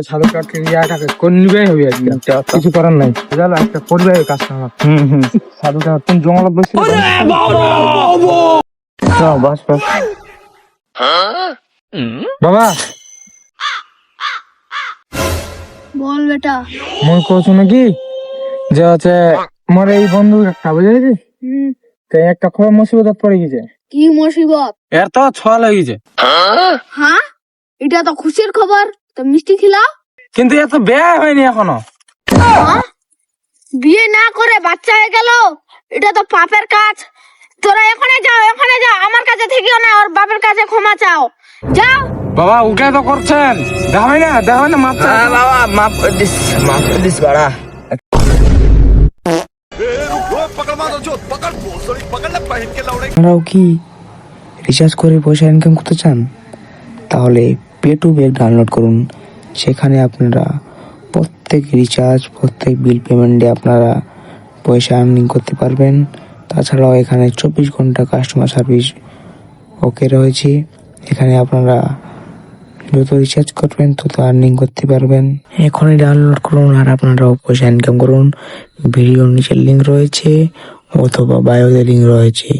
সাধু কাঠকে ইয়াটাকে করে নিবেই হবে আজকে, কিছু করার নাই। বুঝলো, একটা পরিবারের কাজ আমার। সাধু কাঠ কোন জঙ্গলে বসে বাস বাস। বাবা বল বেটা। মই কইছো নাকি যে হচ্ছে আমার এই বন্ধু একটা বুঝেছি একটা খবর মুসিবত পড়ে গেছে। কি মুসিবত? এর তো ছল হয়ে গেছে। হ্যাঁ, এটা তো খুশির খবর। তো মিষ্টি খিলাও। কিন্তু এত বিয়ে হয়নি এখনো। বিয়ে না করে বাচ্চা হয়ে গেল, এটা তো পাপের কাজ। তোরা এখানে যাও, এখানে যাও, আমার কাছে থেকেও না, ওর বাপের কাছে ক্ষমা চাও, যাও। বাবা উঠে তো করছেন, দেখাবে না মাপ চাই। বাবা মাফ করে দিস বাড়া। আপনারাও কি রিচার্জ করে পয়সা ইনকাম করতে চান? তাহলে পে টু ব্যাক ডাউনলোড করুন। সেখানে আপনারা প্রত্যেক রিচার্জ, প্রত্যেক বিল পেমেন্টে আপনারা পয়সা আর্নিং করতে পারবেন। তাছাড়াও এখানে 24 ঘন্টা কাস্টমার সার্ভিস ওকে রয়েছে। এখানে আপনারা যত রিচার্জ করবেন তত আর্নিং করতে পারবেন। এখনই ডাউনলোড করুন আর আপনারাও পয়সা ইনকাম করুন। ভিডিওর নিচে লিঙ্ক রয়েছে অথবা বায়োতে লিঙ্ক রয়েছে।